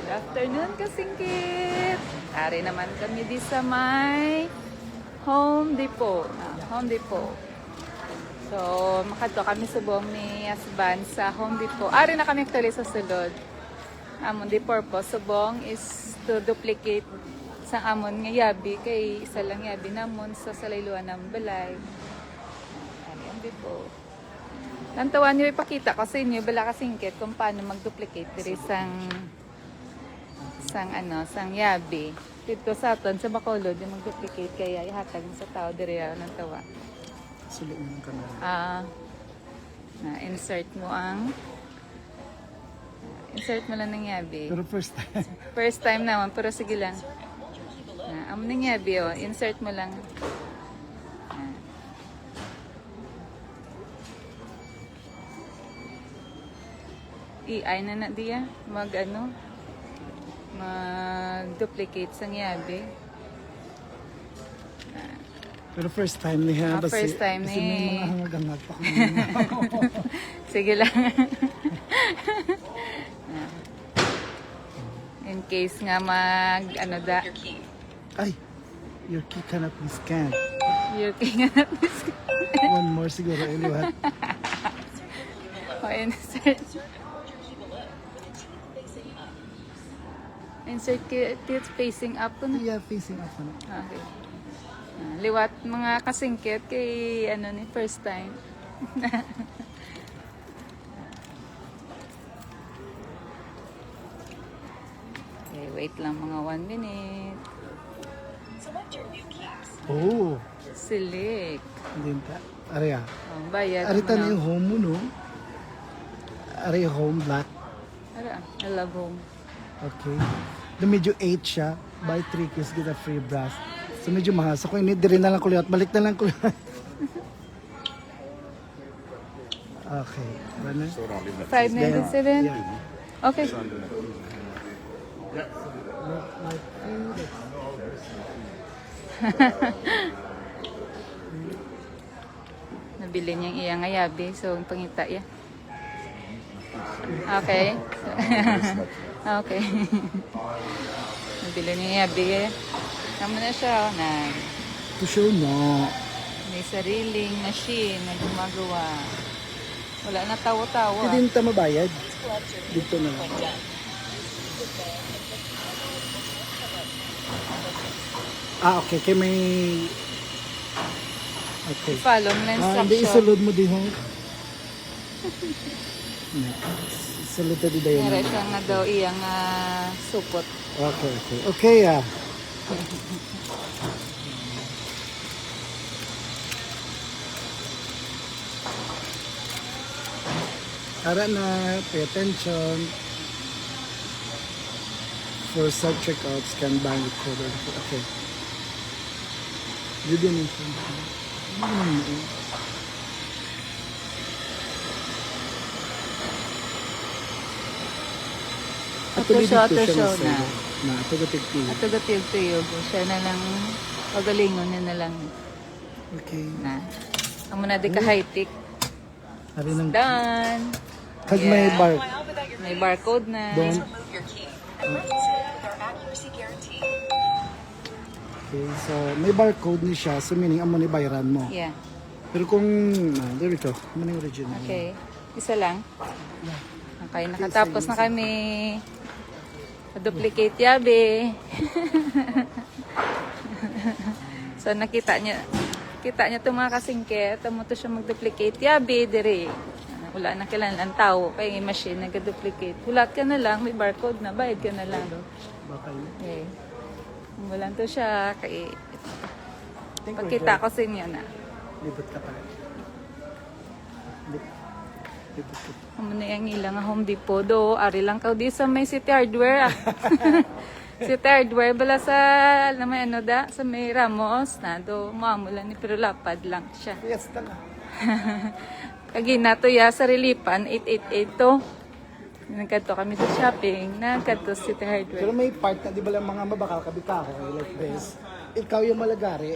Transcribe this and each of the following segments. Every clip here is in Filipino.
Afternoon kasingkit. Ari naman kami di sa may Home Depot. Home Depot. So, makadto kami subong ni Asban sa Home Depot. Ari na kami actually sa sulod. Amon di purpose subong is to duplicate sa amon nga yabi kay isa lang yabi namon sa salayluan ng balay. Ari Home Depot. Tantawan niyo ipakita ko sa inyo bala kasingkit kung paano mag-duplicate diri sang sang yabi. Dito sa aton sa Bacolod yung mag-duplicate kaya ihatag mo sa tao diri ng tawa. Sulit mo ng camera. Na-insert mo ang insert mo lang ng yabi. Pero first time. First time naman, pero sige lang. Ang ng yabi, insert mo lang. AI na diya. Mag-duplicate sa yabi. Pero first time niya. First time kasi may mga hangagangag pa kung sige lang. In case nga Ay, your key cannot be scanned. Your key nga One more siguro, Eliwat. insert it facing up ko na. Yeah, facing up. Okay. Liwat mga kasingkit kay ni first time. Okay, wait lang mga 1 minute. Oh, Select. hindi ta. Aria. Bayad. Arita na yung home mo, no? Ari home, black. I love home. Okay. The medyo 8 siya. Buy 3 keys, get a free brush. So medyo mahal. So kung hindi rin na lang kulihat, balik na lang kulihat. Okay. Ano? 597? Yeah. Okay. Nabili niyang iyang ayabi. So, pangita ya. Okay. Okay. Nabili niya ayabi. Tama na siya. To show no. May sariling machine na gumagawa. Wala na tawa-tawa. Hindi nita mabayad. Dito na lang. Okay. Kaya may... Okay. Follow mo na Hindi instruction. isulod mo din ho. Isulod na din dayon. Meron siya nga daw iyang supot. Okay. Okay, Ara na, pay attention. For self-checkout, scan bank recorder. Okay. You didn't Ato siya na. Na, ito gatigti. Ato gatig tuyo. Siya na lang, pagalingon na lang. Okay. Na. Ang muna di ka high-tech. Ari ng... Done. Kag may bar. May barcode na. Don't. Okay, so may barcode ni siya. So meaning, amo ni bayaran mo. Yeah. Pero kung... there we go. Ano yung original? Okay. Isa lang. Okay, nakatapos na kami. Duplicate yabe. So nakita niya itong mga kasingkit, tamo to siya mag-duplicate yabe dire. Wala na kailangan tao kay machine nag-duplicate. Hulat ka na lang, may barcode na, bayad ka na lang. Bakal. Okay. Wala to siya kay pagkita ko sa inyo na. Libot ka pala. Libot ka. Amo na yung ilang Home Depot do, ari lang ka di sa may City Hardware. City Hardware bala sa may sa may Ramos na do mamulan ni pero lapad lang siya. Yes, tala. Kagina to ya sa Relipan 888 to. Nagkadto kami sa shopping, nagkadto sa City Hardware. Pero may part na di ba lang mga mabakal kabitako like this. Ikaw yung malagari.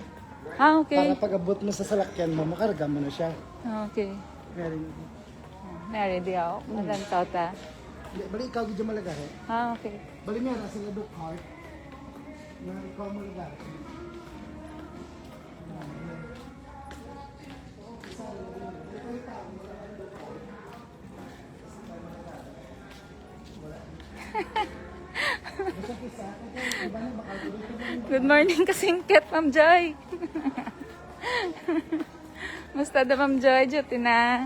Okay. Para pag-abot mo sa salakyan mo, makarga mo na siya. Okay. Very Nari di ako. Malantaw ta. Hindi, bali ikaw gidyo malagari. Ah, okay. Bali niya na sila do cart. Na ikaw malagari. Good morning kasingkit, Ma'am Joy. Musta da, Ma'am Joy? Duty na.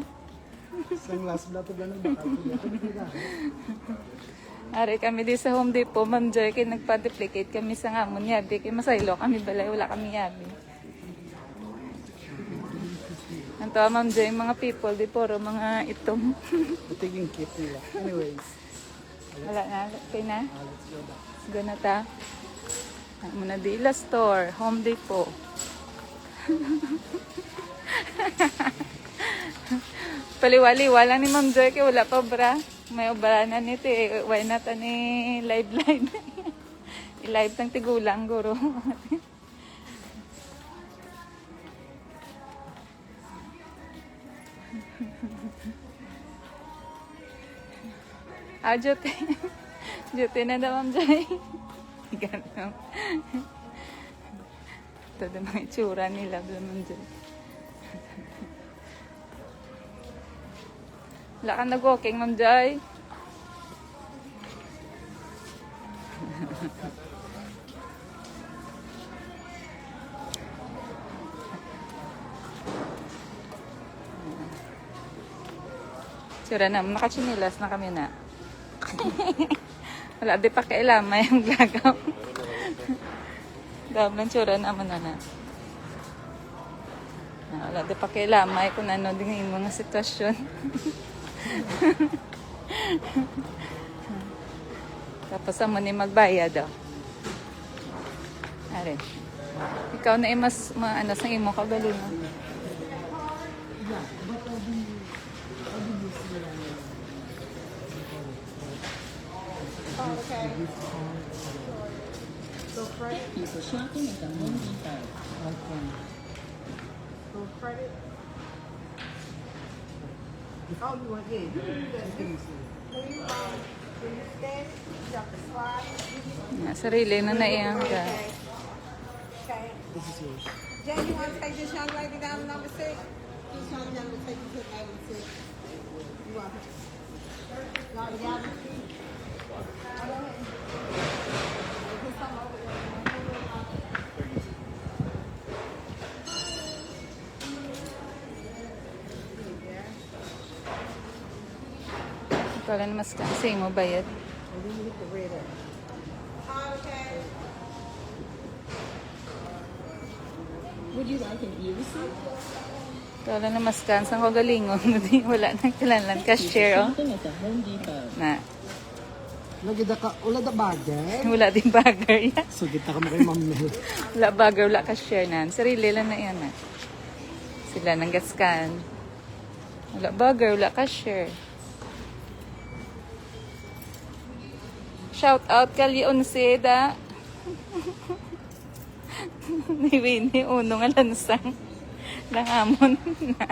Isang last blato ganun bakal ko dito. Ari kami di sa Home Depot, Ma'am Joy, kaya nagpa-duplicate kami sa ngamon yabi. Kaya masaylo kami balay, wala kami yabi. Anto, Ma'am Joy, mga people, di puro mga itom. Tiging kit nila. Anyways, Wala na, okay na? let's go back. Go na ta. Muna di ila store, Home Depot. Paliwali, wala ni Ma'am Joy, kaya wala pa bra. May ubara na nito eh. Why not ani live. I-live tang tigulang, guro. Jote. Jote na daw, Ma'am Joy. Ganun. Ito daw mga itsura nila, Ma'am Joy. Wala kang nag-walking, Ma'am Joy. Tsura na, nakachinilas na kami na. Wala, di pa kailamay ang gagaw. Dablan tsura naman na. Wala, di pa kailamay kung ano din yung mga sitwasyon. Tapos amo ni magbayad daw. Are. Ikaw na mas ano sa imo kabalo no. Thank you for shopping at the Home Depot. Oh, you want it? Sarili na naiyan ka. This is yours. Jay, you want to take this young lady down to number 6? This young lady will take you to number 6. You want her? Y'all together? Put some over there. Ikaw lang mas kasi mo bayad. Okay. Would you like an e-receipt? Ikaw lang mas kansang ko galingon. Wala nang kilanlan cashier oh. Shopping at the Home Depot. Na. Lagi da ka, ula da bagay. Wala din bagger yan. So, kita ka mo kay Ma'am Mel. Wala bagger, wala cashier na. Sarili lang na yan na. Sila nang gaskan. Wala bagger, wala cashier. Shout out kali Onseda. Ni Winnie uno nga lansang. Nangamon na.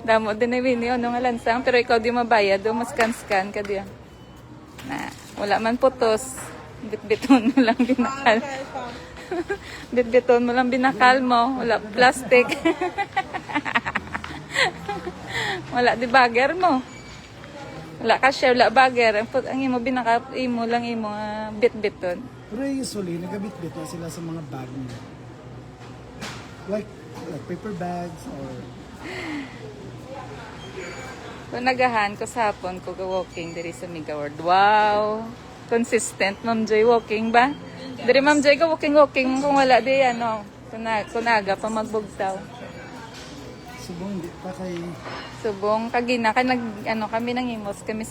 Damo din ni Winnie uno nga lansang. Pero ikaw di mabayad. Do mas scan ka diyan. Na. Wala man putos. Bitbiton mo lang binakal. Okay, fine. Bitbiton mo lang binakal mo. Wala plastic. Wala di bagger mo. Wala ka share, wala bagger. Ang imo binaka, imo lang imo bit-biton. Pero usually, nagabit-bit na sila sa mga bag nila. Like paper bags or... Kung nagahan ko sa hapon, ko walking diri sa Mega World. Wow! Consistent, Ma'am Joy, walking ba? Diri, Ma'am Joy, ka walking kung wala di, ano, kunaga pa magbugtaw. Subong, hindi pa kay... Subong, kagina, kami nangimos kami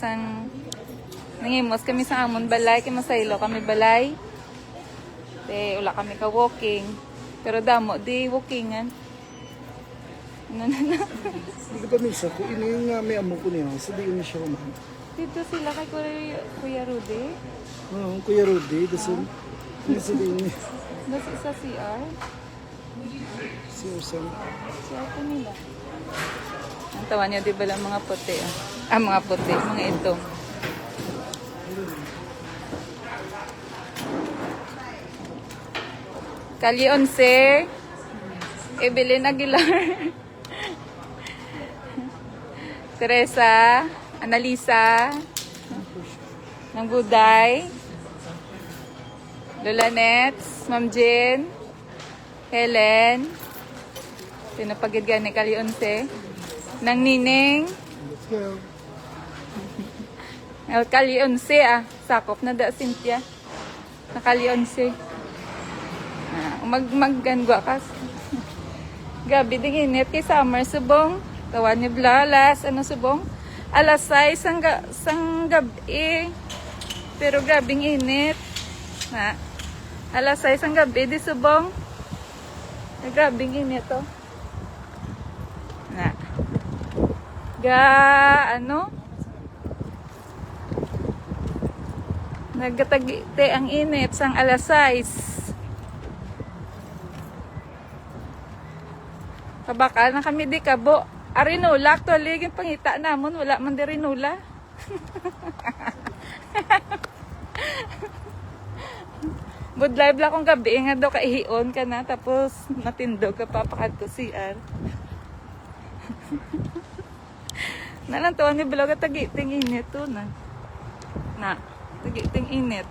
sa amon balay, kay masaylo kami balay. Wala kami ka walking. Pero damo, di walkingan. Ano na. Hindi ko pa minsan, kung ino yung may amo ko niya, sabi yun siya kumahan. Dito sila kay Kuya Rudy. Oo, Kuya Rudy, dasun. Sabi niya, Nasa isa CR. si Ursan. CR po nila. Ang tawa niya, di ba lang mga puti? Mga puti, mga itong. Kali 11. Evelyn Aguilar. Teresa. Analisa. Ng Buday. Lola Nets. Ma'am Jen. Helen. Pinapagid gani Kali 11. Nang Nining. Let's go. Kali 11 ah. Sakop na da Cynthia. Nakali 11. Maggangwa kas. Gabi ding init kay summer subong. Tawan ni Blalas. Ano subong? Alas 6 sang gabi. Pero grabing init. Na. Alas 6 ang gabi di subong. Grabing init to. Na. Ano? Nagkatagite ang init sang alas 6. Kabakal na kami di kabo. Arinula, actually, yung pangita namon, wala man di rinula. Bud live lang kong gabi, nga daw kaihion ka na, tapos matindog ka papakad ko CR. Nalantuan ni Bilog at tagiting init to na. Tagiting init.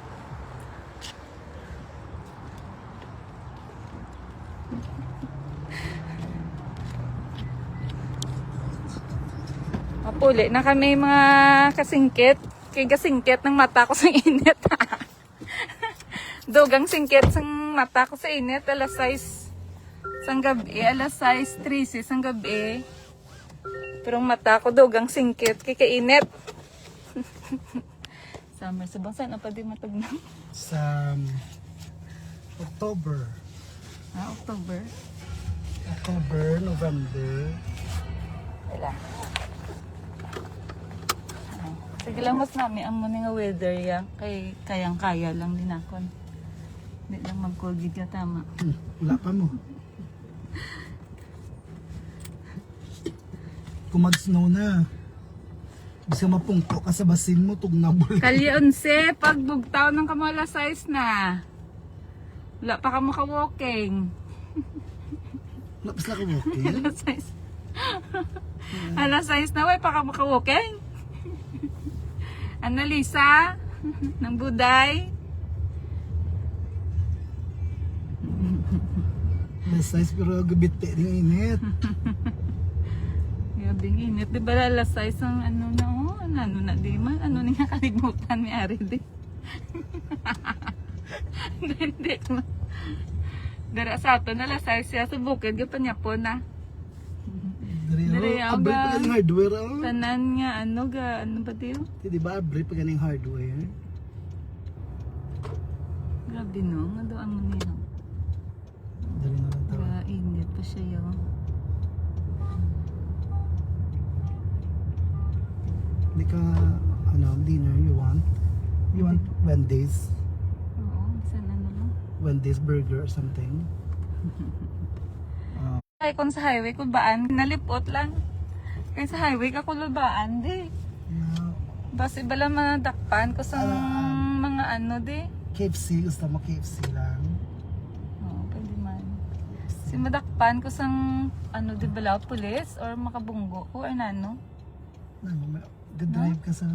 Mapuli na kami mga kasingkit. Kay kasingkit ng mata ko sa init. Dugang singkit sang mata ko sa init. Alas 6 sang gabi. Alas 6:13 sang gabi. Pero ang mata ko dugang singkit. Kay kainit. Summer. Sabang saan pa di matagnang? Sa October. October. October, November. Wala. Sige lang mas nami ang muna nga weather yan. Kay kayang-kaya lang din ako. Hindi lang mag-COVID ka tama. Wala pa mo. Kung mag-snow na, bisa mapungko ka sa basin mo, tugnabol. Kali 11, pag bugtaw ng kamala size na. Wala pa ka maka-walking. Lapas na ka walking. Alas 6. Alas 6 na, way pa ka maka-walking. Analisa ng Buday. Alas 6 pero gabite din init. Gabing init. Di ba alas 6 ang ano na, ano na di man. Ano na nga kalimutan ni Ari di. Hindi ko. Dara sa ato na alas 6 siya sa bukid. Gapa niya po na. Dari Abri pa ganing hardware. Tanan nga ano ba diyo? Di ba abri pa ganing hardware? Grabe no. Nga doon mo niya. Dari na lang tao. Init pa siya yun. Hindi ka, dinner you want? You want Wendy's? Oo. Saan ano lang? Wendy's burger or something? Ay, kung sa highway ko baan, nalipot lang. Kaya sa highway ka kulubaan, di. Yeah. Basta iba lang manadakpan ko sa mga ano, di. KFC, gusto mo KFC lang? Oo, pwede man. Si madakpan ko sang, ano, di balaw, pulis, or makabunggo ko, or nano. Drive ka sa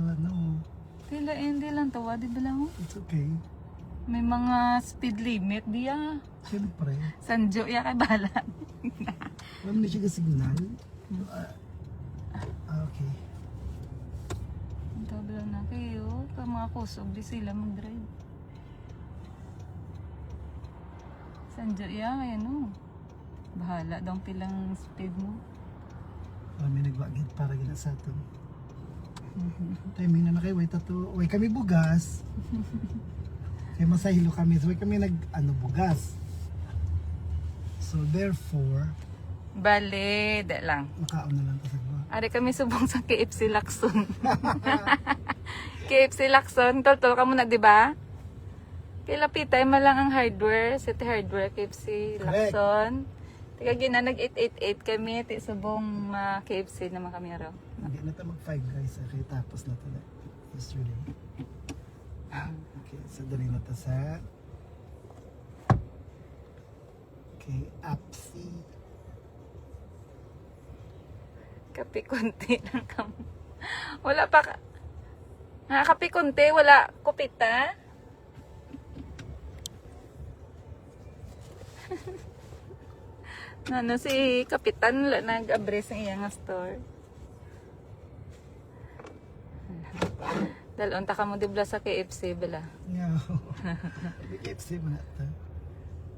Hindi lang tawa, di balaw. It's okay. May mga speed limit, di ah. Siyempre. Sanjo, ya kay bala. Alam na siya ka signal? Okay. Ang tabi lang na kayo. Kaya mga kusog, di sila mag-drive. Sanjo, ya, ayan o. Bahala daw pilang speed mo. May nagwagit para gina sa ato. Timing na kayo, wait ato. Way kami bugas. Kaya masahilo kami. So way kami bugas. So therefore, Bale, da lang. makaon na lang kasi ba? Ari kami subong sa KFC Lacson. KFC Lacson, tol ka muna, di ba? Kilapitay mo lang ang hardware, City Hardware, KFC Correct. Lacson. Tiga gina nag-888 kami, ti subong KFC naman kami raw. Hindi na tayo mag-5 guys. Okay, tapos na ito. Yesterday. Okay, so dali na ito sa KFC. Kape konti lang kam. Wala pa ka. Nga, kape konti, wala kupita. Nano si Kapitan wala nag-abres ng iyang store. Dalon ta ka mo dibla sa KFC bala. Yeah. May KFC mo na ito.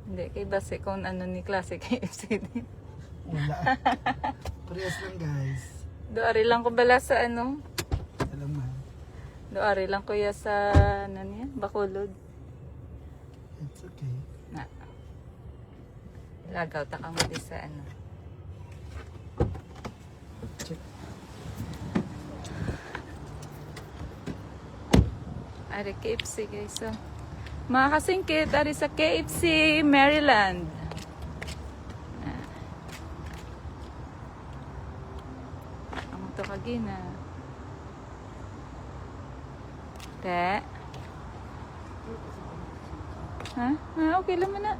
Hindi kay base kung ano ni klase KFC din. Wala. Parehas lang guys. Doari lang ko bala sa ano. Alam mo. Doari lang ko ya sa ano niya, Bacolod. It's okay. Na. Lagaw ta ka mo di sa ano. Check. Ari KFC guys. So, mga kasingkit, ari sa KFC Maryland. Ang to kagina. Te. Ha? Okay lang na.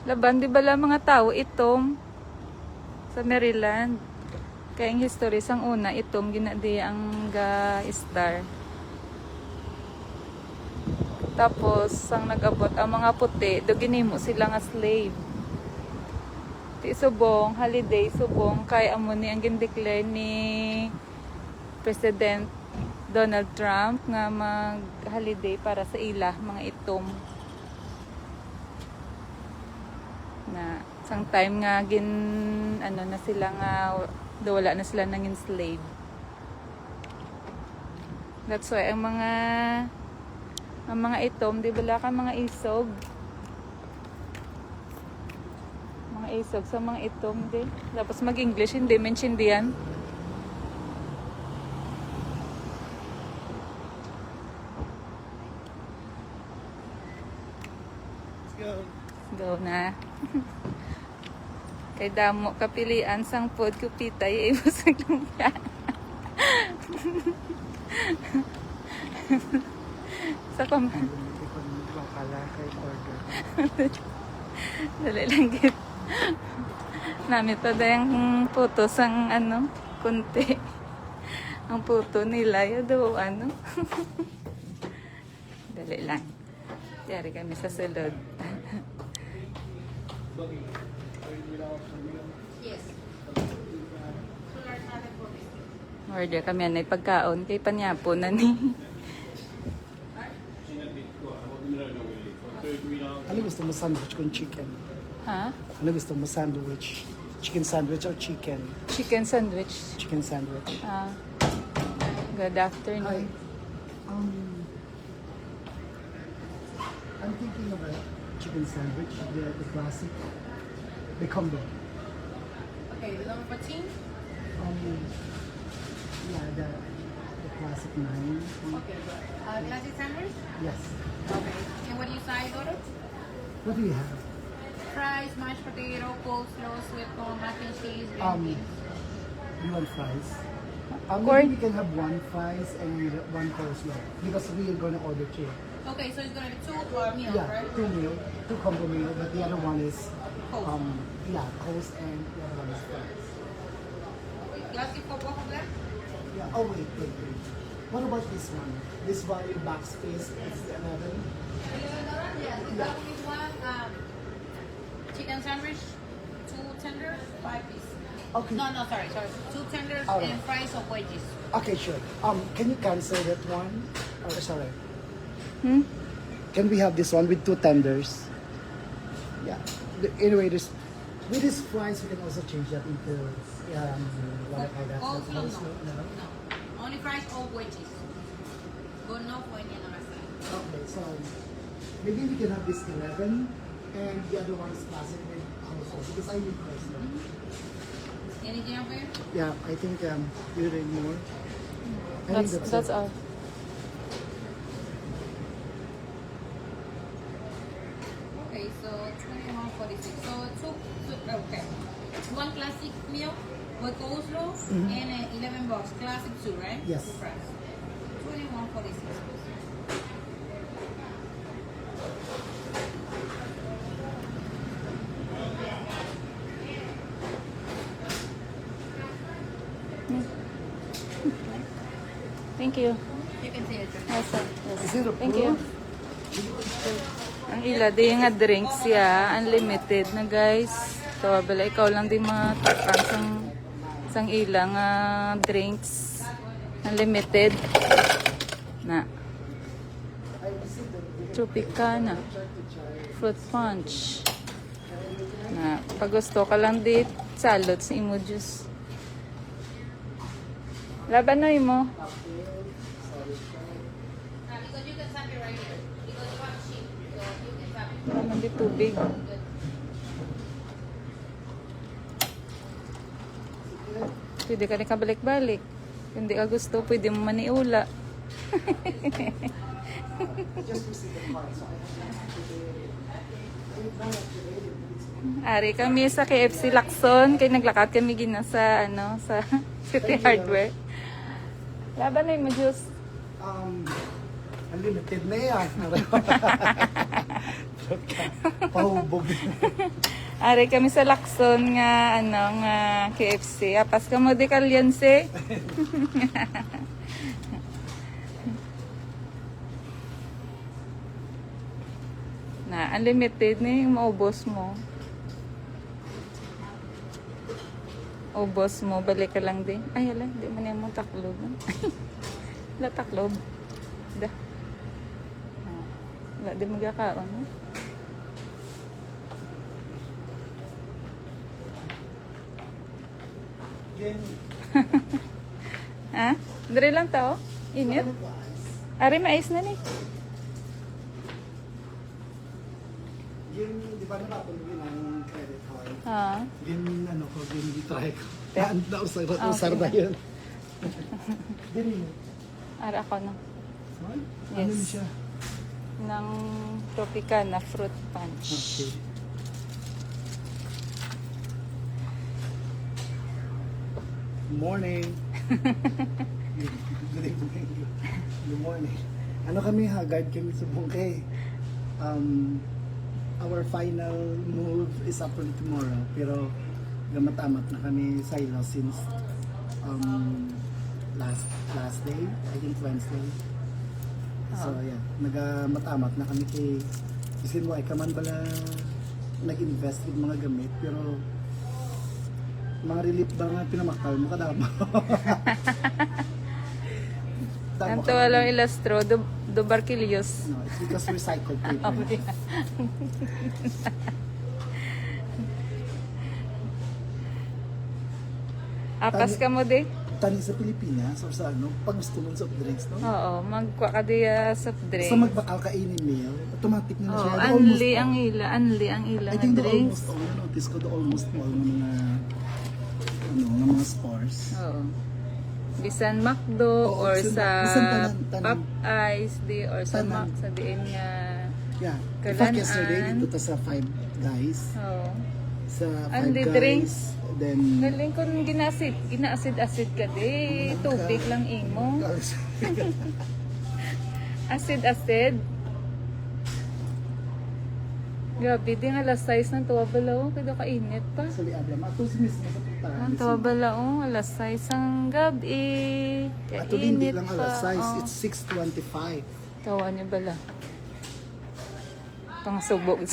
Laban di bala mga tao itom sa Maryland. Kaya ang history sang una itom ginadi ang ga-star. Tapos sang nag-abot ang mga puti, do ginimo sila nga slave. Ti subong holiday subong kay amo ni ang gindeclare ni President Donald Trump nga mag-holiday para sa ila mga itom. Na sang time nga ano na sila nga wala na sila nang enslave. That's why ang mga itom, di ba ka mga isog? Mga isog sa mga itom, di. Tapos mag-English, hindi maintindihan. Let's go. Go na. Kay damo kapilian sang pod kupita yung ibus ng lumpia. Sa Bakala kay order. Dali lang git. Namit pa dayang puto sang ano, kunti. Ang puto nila, yun daw ano. Dali lang. Diyan kami sa sulod. Order kami na pagkaon kay panyapo na ni. Ano gusto mo, sandwich kung chicken? Ha? Ano gusto mo, sandwich? Chicken sandwich or chicken? Chicken sandwich. Chicken sandwich. Ah. Good afternoon. I'm thinking of a chicken sandwich, the classic, the combo. Okay, the number 14. Yeah, the classic 9. Okay. Classic sandwich. Yes. Okay. And what do you side order? What do you have? Fries, mashed potato, coleslaw, sweet corn, mac and cheese, green Um, beans. You want fries? Corn- Maybe we can have one fries and one coleslaw because we are gonna order two. Okay, so it's gonna be 2 meals, Yeah, right? 2 meal, 2 combo meal, but the other one is Cold. coast and the other one is fries. Classic for both of them? Yeah. Oh wait. What about this one? This one with backspace is the 11. Yes. Is that with one chicken sandwich, 2 tenders, 5 pieces? Okay. No, sorry. 2 tenders Alright. and fries or wedges. Okay, sure. Can you cancel that one? Oh, sorry. Hmm? Can we have this one with 2 tenders? Yeah. Anyway, with this fries, we can also change that into what I call that. Coleslaw, coleslaw, no. Only fries or wedges. But no for any other side. Okay, so maybe we can have this 11, and the other one is classic with coleslaw because I need coleslaw. Anything else for you? Yeah, I think you need more. I think That's it. all. Okay, so 21.46. So okay. 1 classic meal with coleslaw and 11 bucks. Classic 2, right? Yes. Two fries. 21.46. Thank you. You can see it. Yes, sir. Yes. Is it Thank you. Ang ila di nga drinks ya, unlimited na guys. So bala ikaw lang di matakang sang ilang drinks unlimited na. Tropicana, fruit punch. Na pag gusto ka lang di salad sa imo juice. Laban na imo. Because you can tap it right here. Because you have sheep. So you can tap it. Naman di tubig. Pwede ka rin kabalik-balik. Kung di ka gusto, pwede mo maniula. Ari kami sa KFC Lacson, kay naglakad kami gina sa sa City Hardware. Laban na yung juice. Unlimited na yan. Pahubog. Ari kami sa Lacson nga nga KFC. Apas ka mo di kalyanse. Na unlimited na yung maubos mo. Ubos mo, balik ka lang din. Ay, ala, di man yung mong taklob. Wala taklob. Da. Wala, di magkakaon. No? Ha? Dari lang tao? Init? Ari, mais na ni. Yung, di ba napapalugin ang credit card? Ha? Yung ko, yung try ko. Yeah. Usar na yun. Dili mo. Ara ako na. Saan? Yes. Ano yun siya? Ng Tropicana fruit punch. Okay. Morning. Good evening. Good morning. Ano kami, haggard kami sa bungkay. Our final move is actually tomorrow. Pero gamatamat na kami sa ilo since last day, I think Wednesday. So yeah, nagamatamat na kami kay isin mo ay kaman bala nag-invest in mga gamit pero mga relief ba nga pinamakal mo kadama. Ang tawalang ilastro, do barquillos. No, it's because recycled paper. Apas ka mo di? Tani sa Pilipinas or sa ano, pag gusto mo soft drinks, no? Oo, magkwa ka di soft drink. So magbakal ka ini meal, automatic na Oo, siya. anli ang ila I nga think the drinks. almost all, notice ko the almost all ng mga ng mga stores. Oo. Bisan McDo Oo, or bisan- sa bisan tanan. Popeyes di or sa Tanan. Mac sa diin nga. Yeah. In Kailan fact, yesterday an? dito ta sa Five Guys. Oo. Sa Five Anli Guys. drinks? Then, Galing kung ginaasid-asid ka di, tubig lang imo. Acid. Grabe din alas 6 ng tuwa balaw, kaya kainit pa. Actually, abla, matos mismo sa putaran. Ang tawa balaw, alas 6 ang gabi. Ato din, hindi Kainit lang pa. alas size, Oh. it's 6:25. Tawa niyo bala. Pang subok.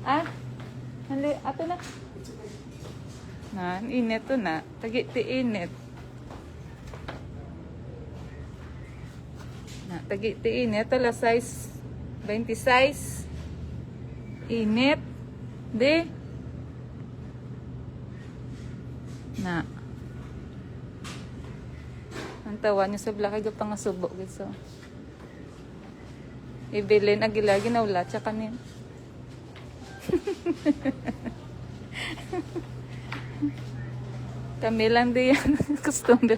Ah? Hali, ato na. Na, init to na. Tagiti init. Na, tagiti init. Alas 6, 26. Init. Di. Na. Ang tawa niyo sa blakay ga pangasubok gusto. Ibilin agila ginawla siya kanin. Kami lang di yan customer.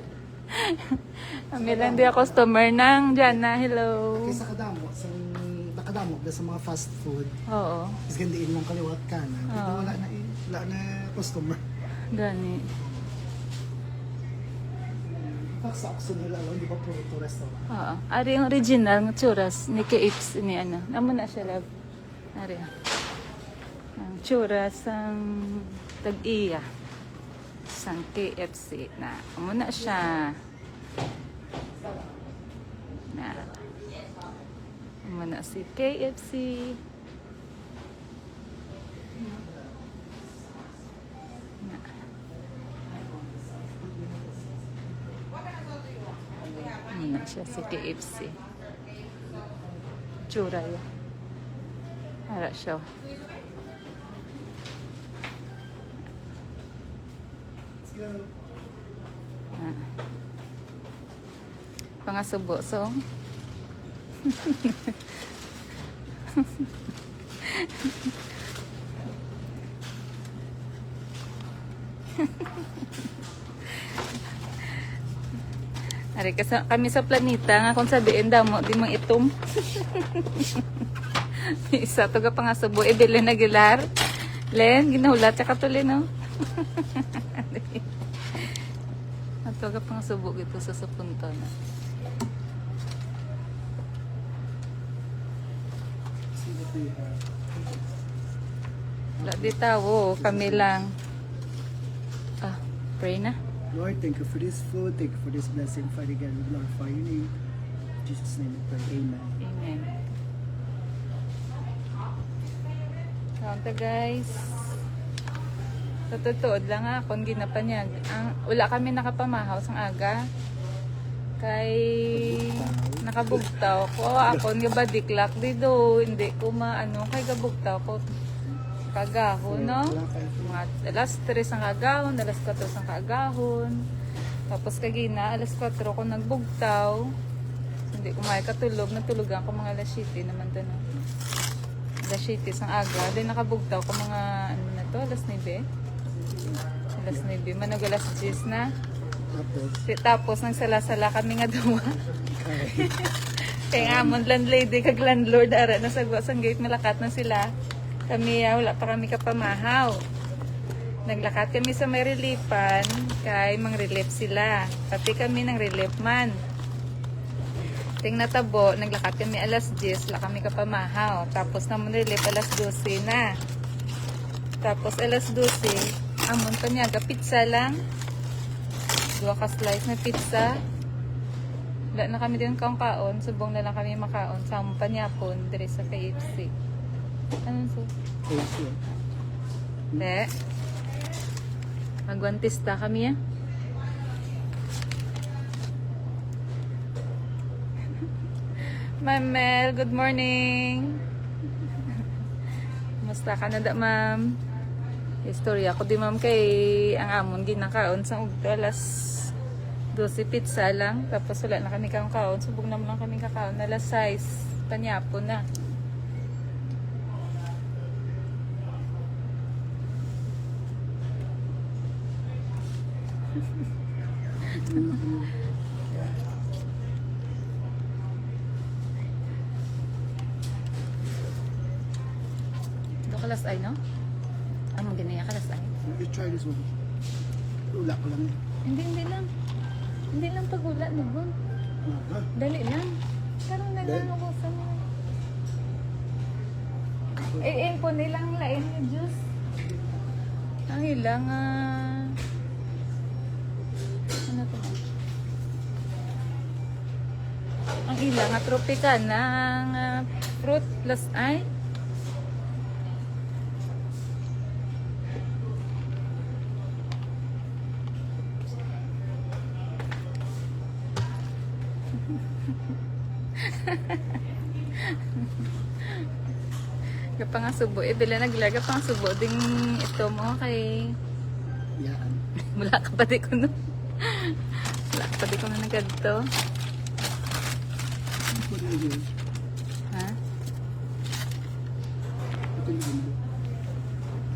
Kami lang di customer ng Jana. Hello. Kaysa kadamo, nakadamo na sa mga fast food, Oo. is gandiin lang kaliwat ka na. Pero Oo. wala na customer. Gani. Pag sa Oxon nila, alam, di ba puro restaurant? Oo. Ari yung original ng churras ni KFC ni ano. Amo na siya love. Ari. Ang churras ang tag-iya. Sang KFC na. Amo na siya. Na. Muna si KFC. Na. Muna siya si KFC. Tsura yan. Para siya. Let's go. Pangasubo. So, ari kami sa planeta nga kung sabihin daw mo di mo itom. Isa to ka pangasubo Evelyn Aguilar. Len ginahulat sa katuli no. Ato ka pangasubo gito sa supunto na. See what we have. Wala di tawo, kami lang. Ah, pray na. Lord, thank you for this food. Thank you for this blessing. Father God, we glorify your name. In Jesus' name we pray. Amen. Amen. Kaunta guys. Sa totoo lang akong ginapanyag. Wala kami nakapamahaw sang aga. Kay nakabugtaw ko. Ako nga badiklak dito. Hindi ko maano. Kay gabugtaw ko. Kagahon, no? Mga alas 3 ang kagahon, alas 4 ang kagahon. Tapos kagina, alas 4 ko nagbugtaw. Hindi ko may katulog. Natulugan ko mga alas 7 naman doon. No? Alas 7 ang aga. Then nakabugtaw ko mga ano na to, alas 9. Alas 9. Manog alas 10 na. Tapos nang sala-sala kami nga duwa. Kaya nga amon landlady kag landlord ara na sa sang gate malakat na sila. Kami wala pa kami kapamahaw. Naglakad kami sa may reliefan kay mang relief sila. Pati kami ng relief man. Ting natabo, naglakad kami alas 10, wala kami kapamahaw. Tapos naman relief alas 12 na. Tapos alas 12, amon pa niya pizza lang. 2 ka slice na pizza. Wala na kami din kaon. Subong na lang kami makaon. Sama pa niya po dire sa KFC. Ano so? Thank you. Te. Magwantista kami ah. Ma'am Mel, good morning. Kumusta ka na da, ma'am? Istorya ko di ma'am kay ang amon ginakaon sa ugto alas 12 pizza lang. Tapos wala na kami kaon. Subog naman lang kami kakaon. Alas 6. Panyapo na. Ito kalas ay, no? Among ginaya kalas ay. You try this one. Ula ko lang. Hindi lang. Hindi lang pagula, Nubon. Dali lang. Karong nalang ako sa mga. Po nilang lain yung juice. Ang ilang, ano to? Ang ilang, tropicana, ang fruit plus ay. Kapang subo, bila naglaga pang subo ding ito mo kay Yan. mula ka pa di ko no. Mula ka pa di ko na nagkadto. What do you do? Ha? Ito yung mundo.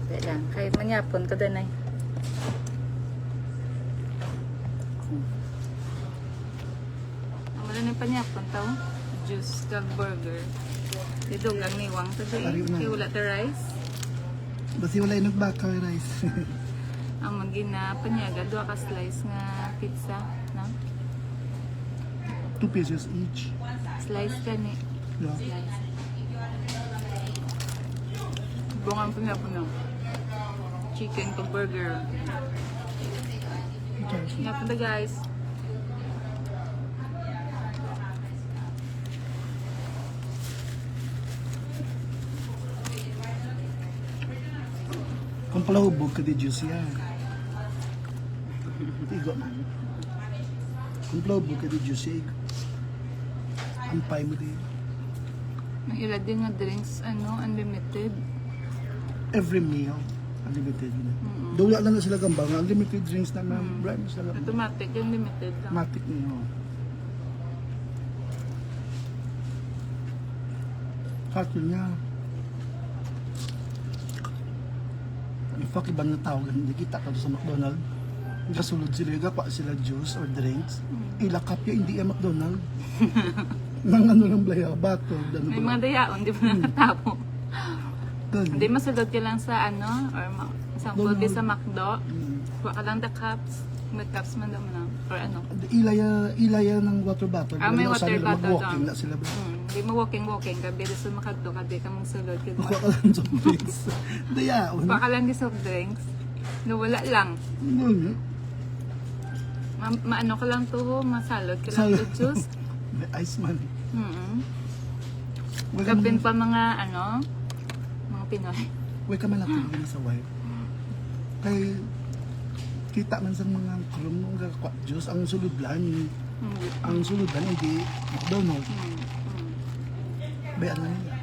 Dahil lang, kahit manyapon ka danay. Ang wala na yung panyapon tao. Juice kag burger. Dito ang niwang to Ariw na. kay wala to rice. Basi wala yung nagbaka rice. Ang magina panyaga, 2 ka slice nga pizza. No? 2 pesos each. Slice ka ni. Yeah. Bungang panyapon no. Chicken kag burger. Nga po guys. Kung palahubog ka di juice yan. Igo man. Kung palahubog ka di juice yan. Ampay mo di. May ila din nga drinks, unlimited. Every meal, unlimited na. Daw wala lang na sila gambang, unlimited drinks na ma'am. Brand na sila. Automatic, yung limited lang. Matic niyo. Cartoon niya. In fact, ibang na tao, hindi kita ka doon sa McDonald's. Kasulod sila, gapa sila juice or drinks. Ilakap niya, hindi yung McDonald's. Nang ano lang blaya, bato. May mga dayaon, di ba nakatabo? Hindi Ganun. masulod ka lang sa example, di sa McDo. Kuha ka lang the cups. May cups man daw na. Or ano. Ilaya ng water bottle. May Wala water sa nila bottle mag-walking doon. na sila. Hindi mo walking. Gabi di sa makadto ka, di ka mong sulod. Makuha ka lang sa drinks. Dayaon. Kuha ka lang di soft drinks. Wala lang. Ganun. Maano ka lang to, masalod ka lang Salod. to juice. May ice man. Kapin pa mga mga Pinoy. Huwag ka man natin na sa wife. Kay kita man sa mga krum ng gakwa Diyos, ang suludlan, hindi McDonald's. Bayan na nila.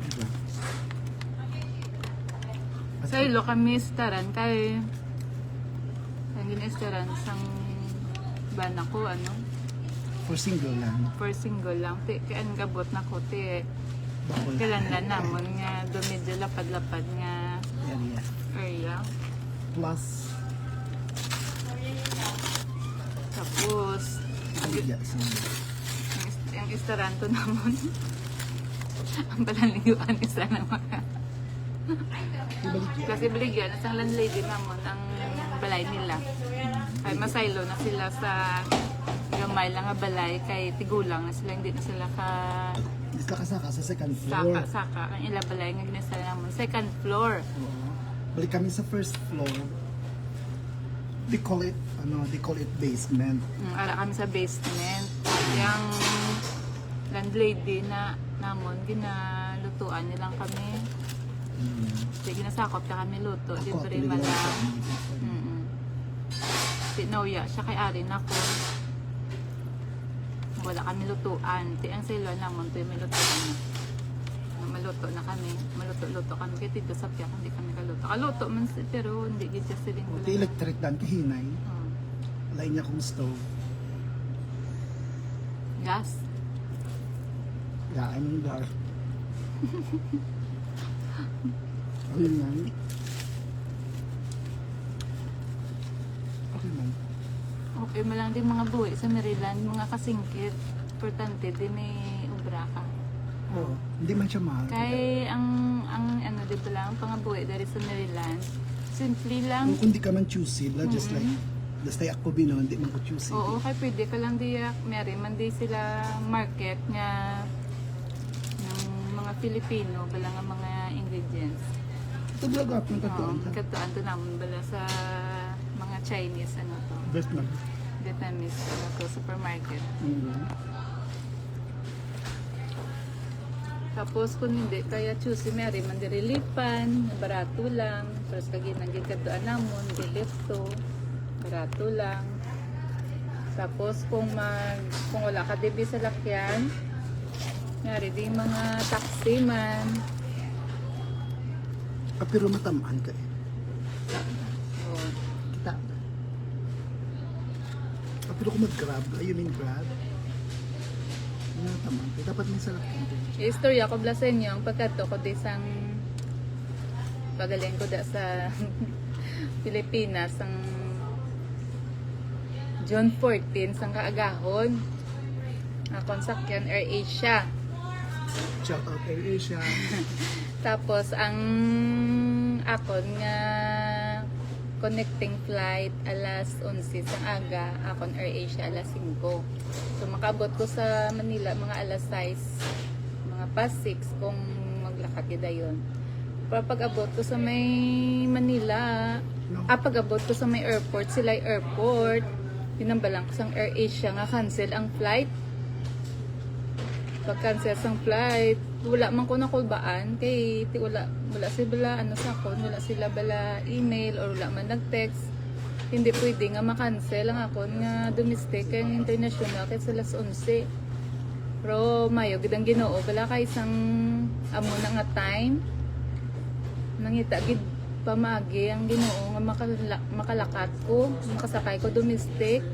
Diba? Sa ilo kami istaran kay ang ginistaran sang bana ko For single lang. for single lang ti kay ang gabot na ko ti Bakol. kailangan namon nga dumidyo lapad-lapad nga Area. area. Plus, Tapos yeah, so, ang istaran to namon ang palaliguan isa na mga ibaligyan. kasi baligyan at ang landlady namon ang balay nila. Ay masaylo na sila sa gamay lang nga balay kay tigulang na sila hindi na sila ka Hindi sila kasaka sa second floor. saka ang ila balay nga ginasala namon second floor. Oo. Balik kami sa first floor. They call it basement. Ara kami sa basement. Yung landlady na namon ginalutuan nilang kami. Sige ginasakop na kami luto, libre malang. Tinoya siya kay Arin ako. Wala kami lutuan. Ti ang silo namon to may lutuan na. Maluto na kami. Maluto-luto kami. Kaya tito sa piyak, hindi kami kaluto. Kaluto man pero hindi gitya siling O, di electric dan kahinay. Lain niya kung stove. Gas. Gaan ng gar. Ayun man. Okay man. Okay mo lang din mga buwi sa Maryland, mga kasingkit. Importante din may ubra ka. Oo. Hindi man siya mahal. Kay ang di ba lang, pangabuhi dari sa Maryland, simple lang. Kung hindi ka man choosy, just like ako bino, hindi man ko choosy. Oo, kay pwede ka lang di Mary, man di sila market nga ng mga Filipino, bala nga mga ingredients. Ito blaga ako ng Oo, katuan. katuan to naman bala sa mga Chinese, Best man. Vietnamese, supermarket. Tapos kung hindi, kaya choose si Mary, mandirilipan, barato lang. Tapos kaginagin katuan namon, dilipto, barato lang. Tapos kung wala ka dibi sa lakyan, Mary, di mga taxi man. Pero matamaan ka eh. Oo. Kita. Pero kung mag-grab, ayun yung grab. Matamaan ka. Dapat may salak ka. Istorya ko bla sa inyo, ang pagkato ko di sang pagaling ko da sa Pilipinas, ang June 14, sang kaagahon. Akong sakyan Air Asia. Shout out Air Asia. Tapos ang akon nga connecting flight alas 11 sa aga, akon Air Asia alas 5. So makabot ko sa Manila mga alas 6, mga past 6 kung maglakad ka dayon. Pero pag abot ko sa may Manila, pag abot ko sa may airport, sila airport, pinambalang ko sa Air Asia nga cancel ang flight. pag-cancel sang flight. Wala man ko nakulbaan kay wala sila ano sa akon, wala sila bala email or wala man nag-text. Hindi pwede nga makancel ang akon nga domestic kay international kay sa las 11. Pero mayo gid ang Ginoo bala kay isang amo na nga time nangita gid pamagi ang Ginoo nga makalakat ko, makasakay ko domestic.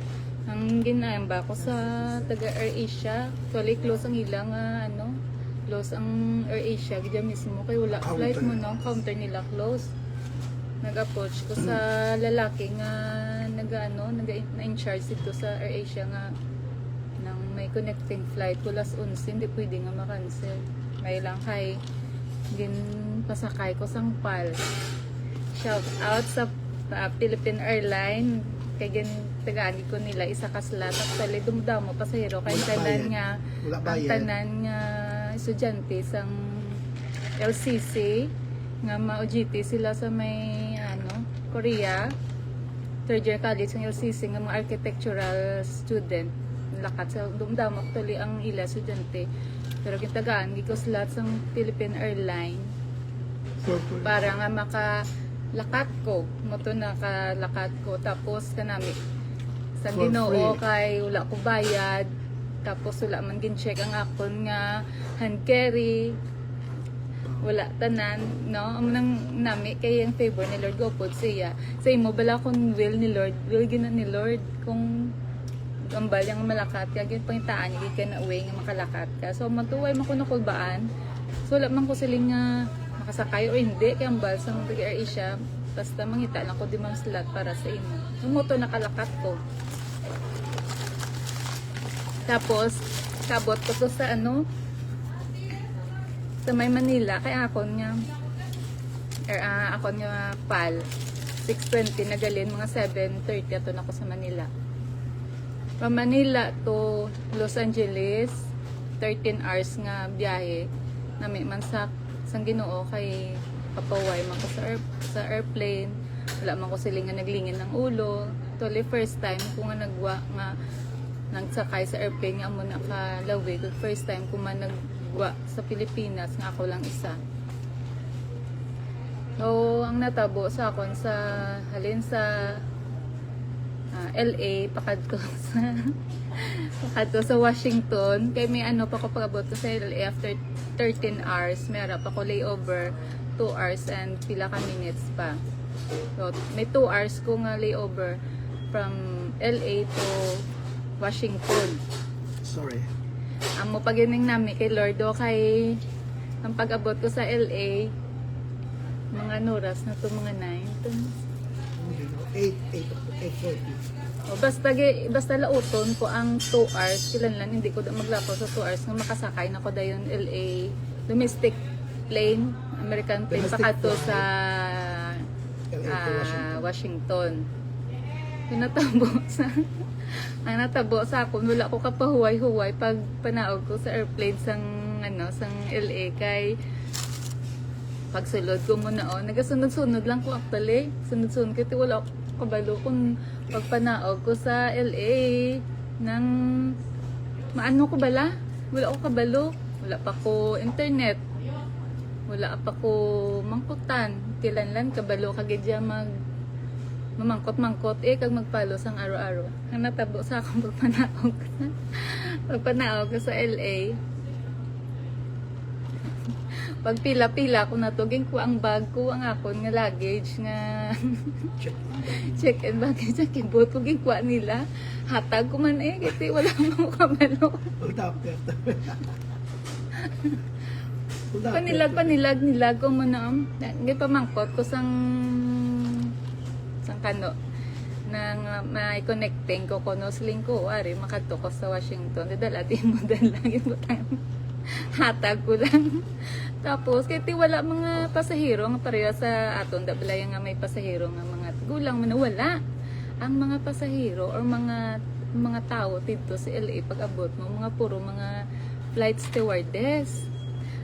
Ang ginamba ko sa taga AirAsia, actually close ang ilang close ang AirAsia gid mismo kay wala flight mo no, counter nila close. Nag-approach ko sa lalaki nga na-in charge dito sa AirAsia nga nang may connecting flight ko las 11 hindi pwede nga makancel. May lang kay gin pasakay ko sang PAL. Shout out sa Philippine Airlines kay gin tagaani ko nila isa ka slot actually dumdamo pasahero kay tanan nga ang tanan nga estudyante sang LCC nga ma-OJT sila sa may Korea third year college ng LCC nga mga architectural student lakat sa dumdamo actually ang ila estudyante pero kitagaan giko slot sang Philippine Airlines para nga lakat ko moto na lakat ko tapos kanami sa Ginoo kay wala ko bayad tapos wala man gin-check ang akon nga hand carry wala tanan no nang nami kay ang favor ni Lord go pod siya sa imo bala kun will ni Lord will gina ni Lord kung ambal yang malakat kay gid pangitaan gid ka na way nga makalakat ka so matuway man ko nakulbaan so wala man ko siling nga makasakay o hindi kay ambal sa mga AirAsia basta mangita lang ko di mang slot para sa imo yung moto nakalakat ko tapos kabot ko to sa sa may Manila kay akon nga PAL 6:20 nagalin mga 7:30 ato na ko sa Manila from Manila to Los Angeles 13 hours nga biyahe nami man sa Ginoo kay kapaway man ko sa airplane wala man ko siling nga naglingin ng ulo actually first time ko nga nagwa nga nagsakay sa airplane nga amo nakalawig first time ko man nagwa sa Pilipinas nga ako lang isa so ang natabo sa akon sa halin sa LA pakadto sa Washington kay may pa ko pagabot ko sa LA after 13 hours meron pa ko layover 2 hours and pila ka minutes pa so may 2 hours ko nga layover from LA to Washington Sorry. amo pagining nami kay Lord kay ang pag-abot ko sa LA mga oras na to mga 8:40. Basta lauton ko ang 2 hours kilanlan hindi ko maglapo sa 2 hours nga makasakay na ko dayon LA domestic plane American plane pakato sa Washington. Yung natabo sa ako wala ko kapahuway-huway pag panaog ko sa airplane sang LA kay pagsulod ko muna nagasunod-sunod lang ko actually sunod-sunod kasi wala ko kabalo kung pagpanaog ko sa LA nang maano ko bala wala ko kabalo wala pa ko internet wala pa ko mangkutan kilanlan kabalo kagidya mamangkot-mangkot kag magpalo sang araw-araw ang natabo sa akong pagpanaog ko sa LA pag pila-pila ko natuging ko ang bag ko ang akon nga luggage nga check in baggage kibot ko gikuha nila hatag ko man kasi wala mo kabalo panilag ko muna pamangkot ko sang kano nang may connecting ko kuno sling ko ari makadto ko sa Washington dala di mo lagi butang hatag ko lang tapos kaya wala mga pasahero nga pareha sa aton dabalay nga may pasahero nga mga gulang man wala ang mga pasahero or mga tao dito sa LA pag abot mo mga puro mga flight stewardess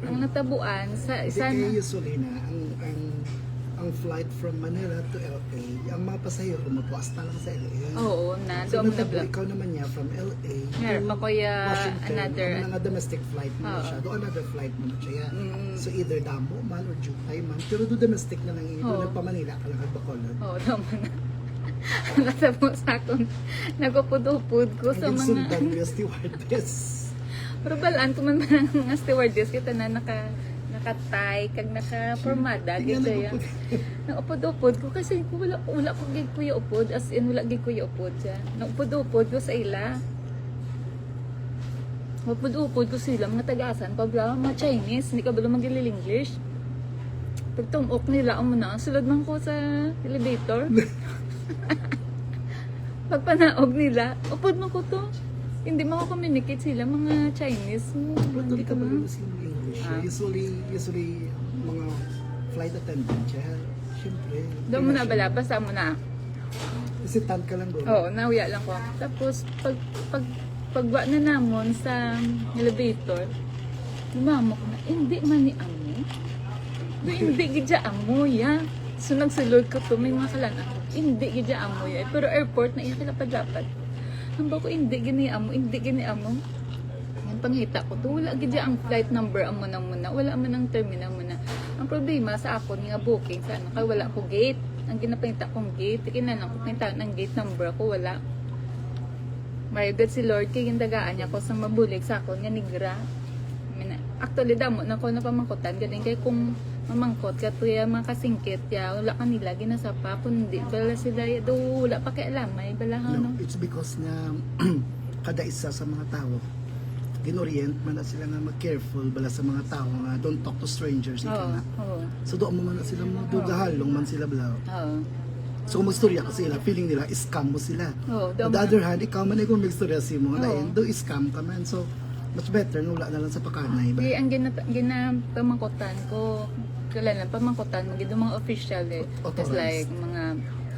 ang natabuan sa isa usually na ang ang flight from Manila to LA, ang mga pasahero mapuas na lang sa LA. Oo, na. So, Doon mo na natabo, vlog. ikaw naman niya from LA Meron pa kuya Washington, another. ang mga domestic flight mo na Oo. siya. Doon another flight mo na siya. Mm. So either Damo man or Jutay man. Pero do domestic na lang ito. Oo. Nagpa-Manila ka lang at Bacolod. Oo, doon mo na. Natabo sa akong nagupod-upod ko sa Ang mga... sundan mo yung stewardess. Pero balaan ko man ang mga stewardess kita na nakatay kag naka-formada Tingnan gid na ya. ko. Naupod-upod ko kasi wala ko gid kuya upod as in wala gid kuya upod siya. Naupod-upod ko sa ila. Upod-upod ko sila mga tagasan pabla mga Chinese hindi ka bala magilil English. Pagtumok nila amo na sulod man ko sa elevator. Pagpanaog nila, upod mo ko to. Hindi mako-communicate sila mga Chinese. Pero Hindi doon ka ka ba? ba Muslim English? Ah. Usually, mga flight attendant siya. Siyempre. Doon mo na bala, basta mo na. Visitant ka lang doon. Oo, nauya lang ko. Tapos, pagwa na namon sa elevator, lumamo ko na, hindi man ni amo. Hindi gidya amo, ya. So, nagsulod ko to, may mga kalan ako. Hindi gidya amo, ya. Pero airport na iya kilapad-lapad. Hamba ko, hindi gini amo. Yan, panghita ko to, wala gidya ang flight number amo na muna. Wala man ang terminal muna. Ang problema sa ako, nga booking, sa ano, kaya wala ko gate. Ang ginapangita kong gate, kinanang ko pinta ng gate number ako, wala. Mayroon si Lord, kaya gindagaan niya ko sa mabulig sa ako, nga nigra. Actually, damo na ko na pamangkutan, galing kay kung mamangkot ka to ya mga kasingkit ya, wala kanila, ginasapa, kundi, bala sila, do, wala pa kay alamay, bala ha, No, no? it's because na kada isa sa mga tao, ginorient man na sila nga mag-careful bala sa mga tao nga don't talk to strangers. Ika Oo, nga. oo, So doon mo man na sila mga dugahalong man sila bala. oo. So kung magstorya ka sila, feeling nila, scam mo sila. Oo, On daw the mo. other hand, ikaw man ay kung magstorya si mo, Oo. lain, do scam ka man. So, much better na wala na lang sa pakanay. Di, ang ginapamangkutan ko, kailan lang, pamangkutan mo, gito mga official eh. Just Authorized. like, mga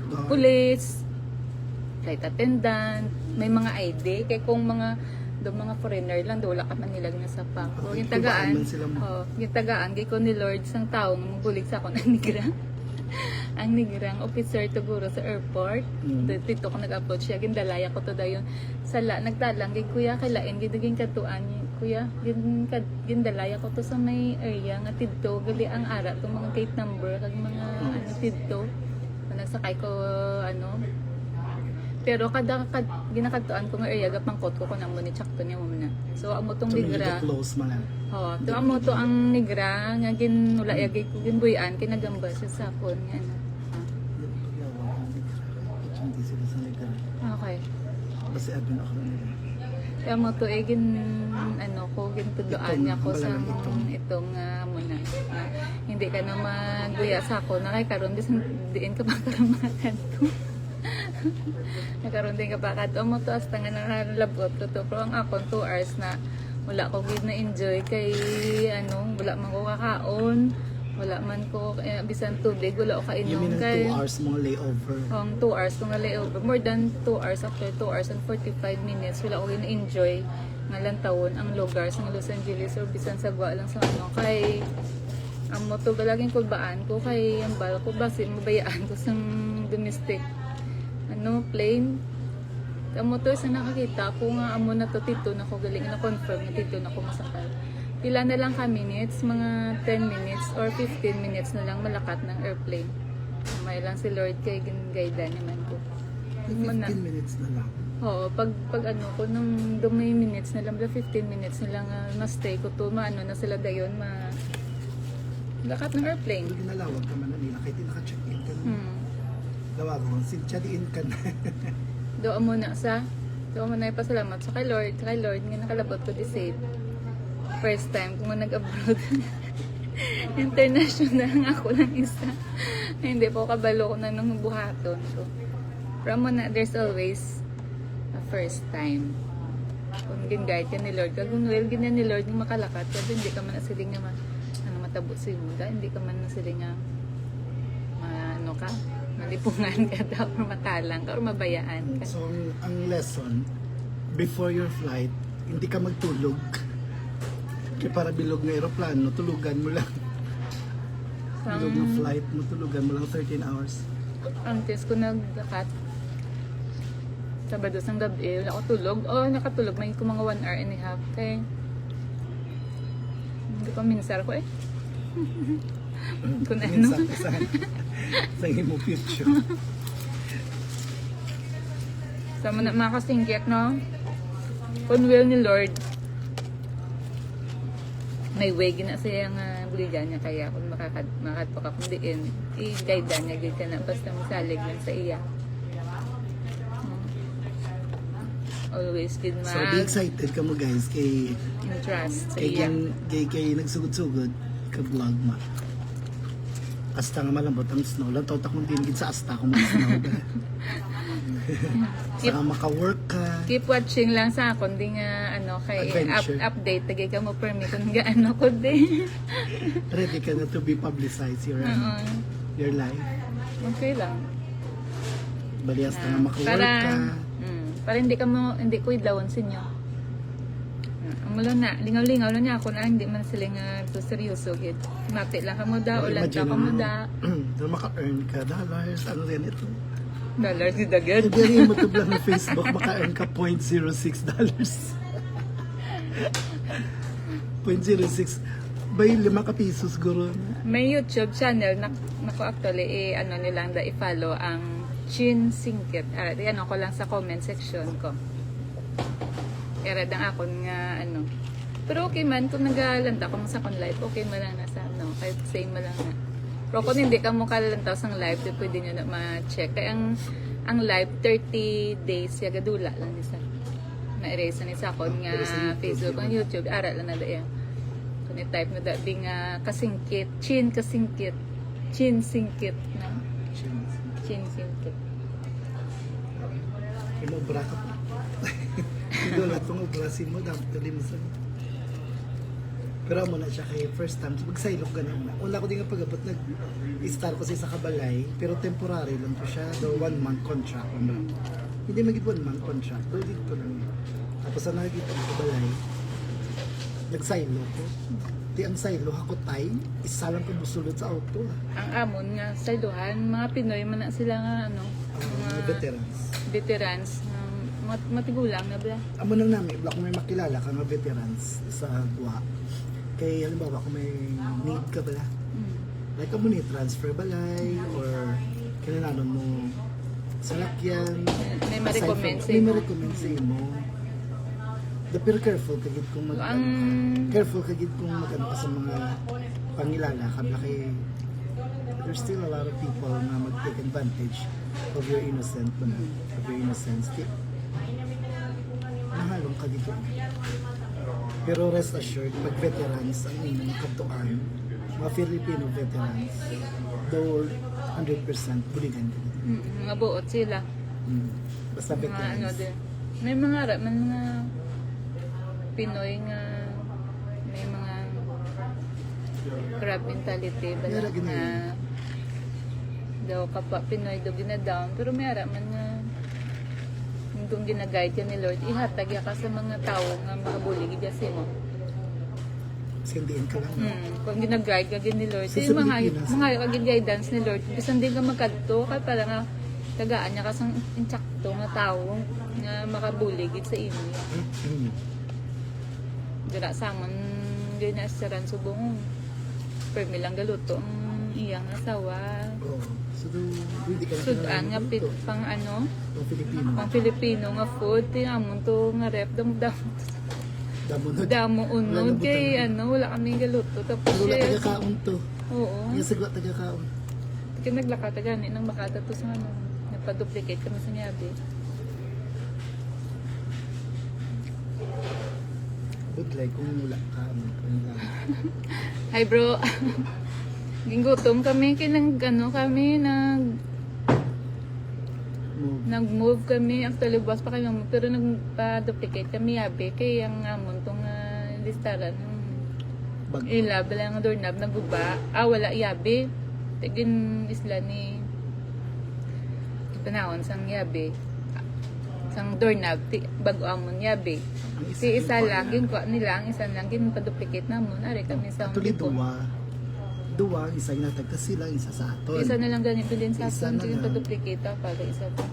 Guard. police, flight attendant, may mga ID, kaya kung mga mga foreigner lang, do wala ka man nilag na sa pa. So, Okay, yung tagaan, tubaan man sila mo. yung tagaan, kay ko ni Lord, isang taong magulig sa ako ng nigrang. Ang nigrang officer siguro sa airport. Dito ko nag-upload siya, gindalaya ko to dayon. Sala, nagtalang, kay kuya, kailain, gidaging katuan, kuya, gindalaya ko to sa may area, nga tidto, gali ang ara, itong mga gate number, kag mga ano, tidto. Nagsakay ko, ano, pero ginakatuan ko nga area gapangkot ko na mo ni Chakto niya mo na. So amo tong So, nigra. close man lang. Oh, to amo to ang nigra nga ginula yagay ko ginbuyan kinagamba siya sa phone nga ano. Hindi sila sa nagka. Okay. Kasi admin ako nila. Kaya mo to gin ano ko gintudoan niya ko sa itong muna. Hindi ka na magbuya sa ako na kay karon diin ka pa karamahan to. Nakaroon din ka pa kato mo to hasta nga nakalabot ko to pero ang akon 2 hours na wala ko gid na enjoy kay ano wala man ko kakaon wala man ko bisan tubig wala ko You kainom mean kay 2 hours mga layover? ang 2 hours kung layover more than 2 hours after 2 hours and 45 minutes wala ko gid na enjoy nga lantawon ang lugar sa Los Angeles or bisan sa Gua lang sa ano kay ang moto balaging kulbaan ko kay ang bal ko basi mabayaan ko sa domestic ano, plane. Ang motor sa nakakita ko nga amo na to tito na ko galing na confirm na tito na ko masakay. Pila na lang ka minutes, mga 10 minutes or 15 minutes na lang malakat ng airplane. May lang si Lord kay gin-guide naman ko. 15 minutes na lang. Oo, pag ano ko nung dumay minutes na lang, 15 minutes na lang na-stay ko to, maano na sila dayon, lakat ng airplane. Hindi ginalawag ka man na nila kahit naka-check-in ka na. Lawag mo, sinchadiin ka na. Doon muna ipasalamat sa kay Lord nga nakalabot ko di safe. First time kung nag-abroad. International nga ako lang isa. Hindi po kabalo ko na nung buhaton ko. Pero muna, there's always a first time. Kung gin-guide ka ni Lord, kung well ganyan ni Lord yung makalakat, kasi hindi ka man nasiling nga matabo si Muda, hindi ka man nasiling nga ano ka, malipungan ka daw or matalang ka or mabayaan ka. So, ang lesson, before your flight, hindi ka magtulog. Kaya para bilog ng aeroplano, tulugan mo lang. Tulog na flight mo, tulugan mo lang 13 hours. Antes ko naglakat. Sabado sang gabi, wala ako tulog. Nakatulog. May ko mga 1 hour and a half. Kaya, hindi ko minsar ko eh. Kung ano. Minsan sa imo future. Sa mga kasingkit, no? Kung will ni Lord, may way gina siya ang buligan niya. Kaya kung makadpo ka kung diin, i-guide niya, guide ka na. Basta masalig lang sa iya. Always good So, be excited ka mo guys kay trust sa kay iya. kay nagsugod-sugod ka vlog ma. Asta nga malambot ang snow. Lantaw ta kung dinigid sa asta kung snow. Saka maka-work ka. Keep watching lang sa akon di nga kay Adventure. update tagay ka mo permi kung gaano ko din. Ready ka na to be publicized your Oo. your life. Okay lang. Bali asta nga maka-work Para ka. para hindi ko idlawon sa inyo. Mula na, lingaw-lingaw na niya ako na hindi man sila nga to seryoso gid. Mati lang kamo da o lang ka mo da. So maka-earn ka dollars. Ano rin ito? Dollars gid agad. Hindi mo to lang na Facebook, maka-earn ka $0.06. 0.06. Bay, 5 ka pisos guro. May YouTube channel na nako actually nilang da i-follow ang Chin Singkit. Ko lang sa comment section ko. Ang akon nga Pero okay man kung nagalanta ko sa kon live, okay man lang nasa kahit same man lang na. Pero kung hindi ka mo kalantaw sa live, di pwede nyo na ma-check. Kaya ang live 30 days ya gadula lang ni sa. Na-erase ni sa kon nga Facebook ang YouTube ara lang na da. Kung i-type mo da bing kasingkit, Chin kasingkit, Chin singkit na. Chin singkit. Imo bra ka pa. Hindi wala itong obrasin mo, dapat talimsan. Pero amo na siya kay first time, magsailok ganun na. Una ko din nga pag-abot, nag-start ko siya sa Kabalay, pero temporary lang po siya, the 1 month contract. Hindi magiging 1 month contract, pero dito lang. Tapos sa nakikita ko Kabalay, nagsailo ko. Di ang sailo, hakotay, isa lang ko busulot sa auto. Ang amon nga sa Ilohan, mga Pinoy man na sila nga Mga veterans. veterans, matigulang na ba? Amo nang namin, kung may makilala ka mga veterans sa Buha. Kaya halimbawa kung may need ka bala, like amo ni transfer balay or kinananon mo salakyan. May ma-recommend sa May imo. ma-recommend sa imo. Pero careful kagid kung careful kagid kung magano ka sa mga pangilala ka kay there's still a lot of people na mag-take advantage of your innocence, of your innocence. Nahalong ka dito. Pero rest assured, pag veterans ang inyong katuan, mga Filipino veterans, though 100% buligan ka dito. Mga buot sila. Basta Mga veterans. din. May mga mga Pinoy nga may mga crab mentality ba Meron na ganyan. daw kapag Pinoy daw ginadown pero may ara man nga kung ginaguide ka ni Lord ihatag ya ka sa mga tao nga makabulig kasi mo Sindiin ka lang. kung ginaguide ka ni Lord Sa yung Pilipinas. mga guidance ni Lord bisan din ka magkadto kay para nga tagaan niya kasang insakto nga tao nga makabulig sa inyo dira samon ginasaran subong permi lang galuto ang iyang asawa Oo. So, hindi ka na sudan nga kinalaman pit ito. pang Pang Filipino. pang Filipino nga food tinamon to nga rep damo Damunod. damo unod Wala kay nabutan. wala kami galuto tapos Pero wala yes, taga-kaon to. oo Yung sagwa taga-kaon. kaya naglakata gani nang makata to sa napaduplicate kami sa niyabi But like, kung wala ka, hi bro ginggutom kami kay kami nag-move kami actually buwas pa kami pero nagpa-duplicate kami yabi kay ang amon tong listaran bag. ilab lang ang doorknob naguba wala yabi tigin isla ni panahon sang yabi sang doorknob bago amon yabi si isa lang gin ko nila ang isa lang gin pa-duplicate namon ari kami sa Actually, tipo. duwa. duwa, isa ginatag ka sila, isa sa aton. Isa na lang ganit bilhin sa Isa akin. na Hindi yung lang. pa-duplicate para isa pa.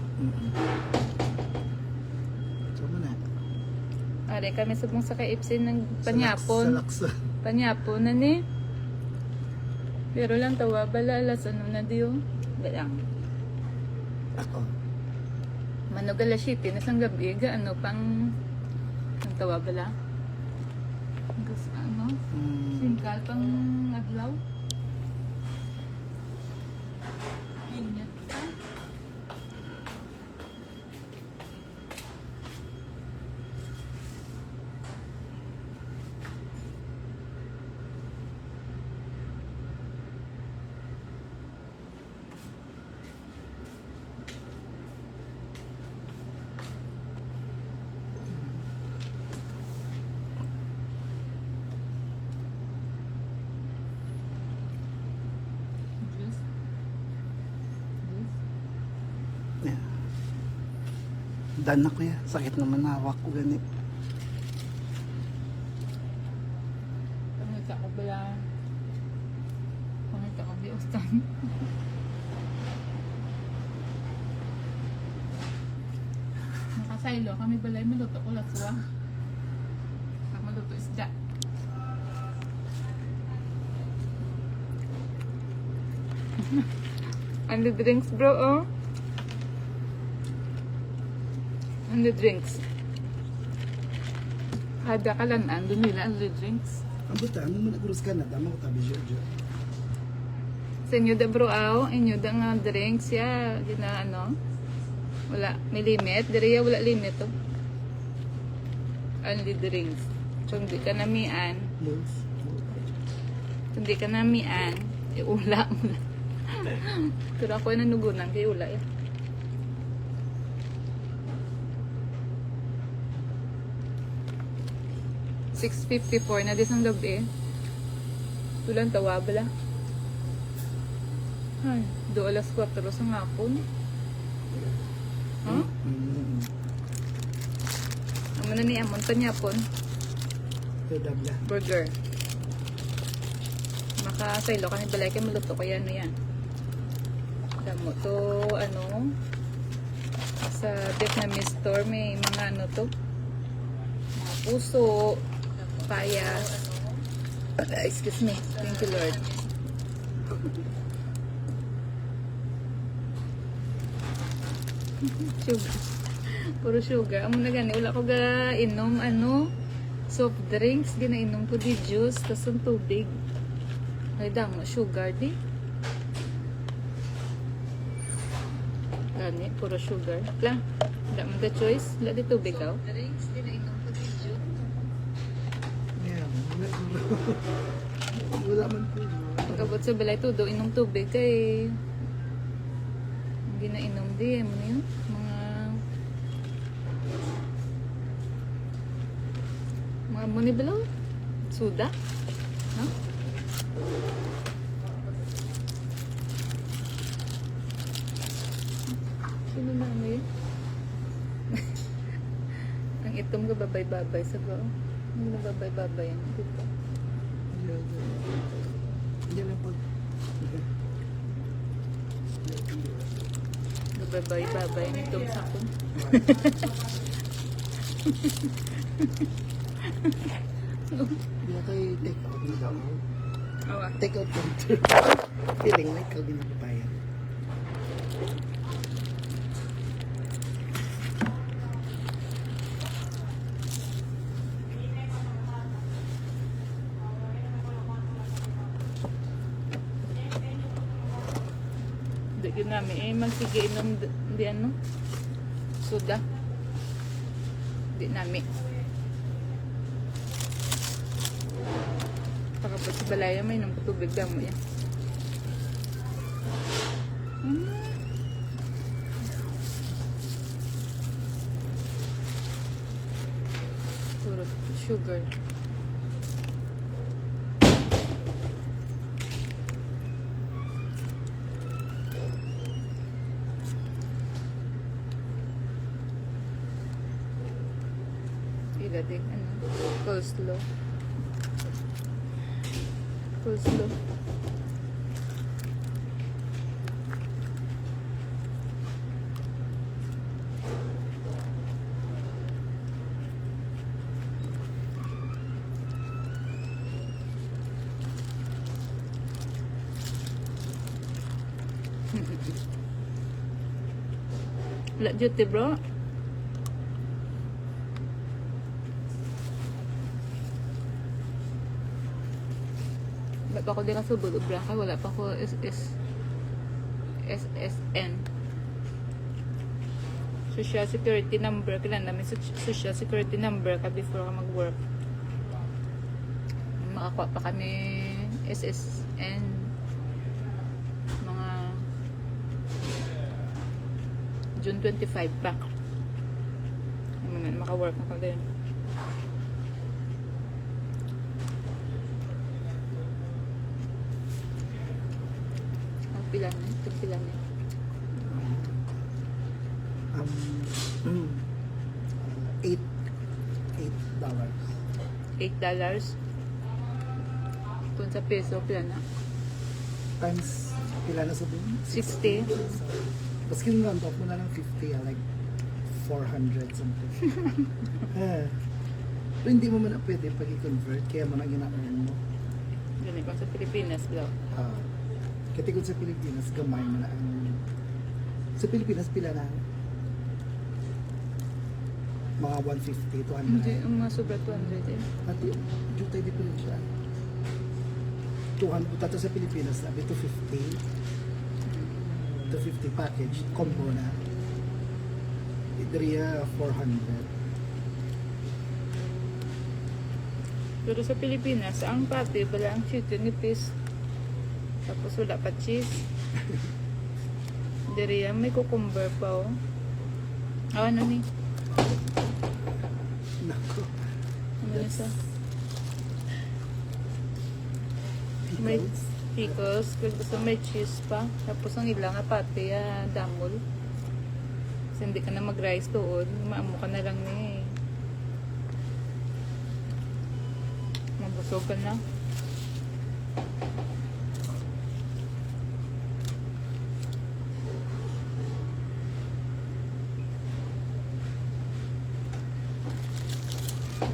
So, muna. Are kami subong sa KFC ng panyapon. Sa laksa. Panyapon na ni. Pero lang tawa bala alas ano na diyo. Galang. Ako. Manog alas 7 na sang gabi ga ano pang ang tawa bala. Gusto ano? Singkal pang adlaw. Inyat pa. Juice. Juice. Yeah. Dan na kuya. Sakit naman hawak ko gani. Pangita ko bala. Pangita ko biostan. Nakasaylo kami balay maluto ko laswa. Kami maluto isda. And the drinks bro oh. And the drinks. Kada ka lang andun nila ang the drinks. Ang buta, ano mo nagurus ka na? Dama ko tabi, Jojo. Sa inyo da bro aw, inyo da nga drinks ya, gina ano. Wala, may limit. Diri ya wala limit to. Only drinks. So hindi ka namian, Move. kung hindi ka namian, iula mo na. Pero ako ay nanugunan kay ula ya. $6.54 na di sang gabi. Tulang tawa bala. Ay, do alas 4 sa hapon. Huh? Ang mana ni amon panyapon, Ito dabla. burger. Makasaylo ka ni balay kay maluto kaya ano yan. Damo to ano sa Vietnamese store may mga ano to. Mga puso, payas. Excuse me. Thank you Lord. Sugar. Puro sugar. Amo na gani. Wala ko ga inom ano. Soft drinks. Ginainom ko di juice. Tapos ang tubig. Ay damo. Sugar di. Gani. Puro sugar. Lang. Wala mo the choice. Wala di tubig daw. Drinks. Ginainom ko di juice. Yeah, wala man po. Pagkabot sa balay todo. Inom tubig kay ginainom di. Ano yun? Mga monibalaw? Suda? No? Sino na ano yun? Ang itom ka babay-babay sa ba? Ano na babay-babay yan? Dito. Hindi lang po. Babay-babay ang itom sa akin. Hindi na kayo take out na daw. Awa. Take out counter. Feeling like ikaw din nagbabayad. Hindi yun namin eh. Magsige inom di ano? Suda. Hindi namin. Pagkapot sa balaya may inom tubig damo yan. Puro sugar. Ila din ano? Coleslaw. Coleslaw. Wala duty, bro. Ba't pa ako din kasubod, bro? Kaya wala pa ako SSN. Social Security number. Kailan namin Social Security number ka before ka mag-work. Makakuha pa kami SSN. Mga June 25 pa. Maka-work na ka din. Ang pila na? Itong pila na. $8. $8. Kung sa peso, pila na? Times, pila na sa buong? 60. Tapos kinround off mo na ng 50, like 400 something. Pero hindi mo man na pwede pag i-convert, kaya mo na gina-earn mo. Ganun pa sa Pilipinas, bro. Katigod sa Pilipinas, gamay mo na ang... Sa Pilipinas, pila na? Mga 150 to 100. Hindi, ang mga sobra 200 eh. At yung jutay di pa rin siya. 200, tato sa Pilipinas na, 250. 250 package, combo na. Idria 400. Pero sa Pilipinas, ang pati, wala ang chicken nipis. Tapos wala pa cheese. Diri yan, may cucumber pa oh. Ano ni? Nako. Ano na siya? May pickles, kung gusto may cheese pa. Tapos ang ilang pati, damol. Kasi hindi ka na mag-rice doon, maamo ka na lang ni. Mabusog ka na.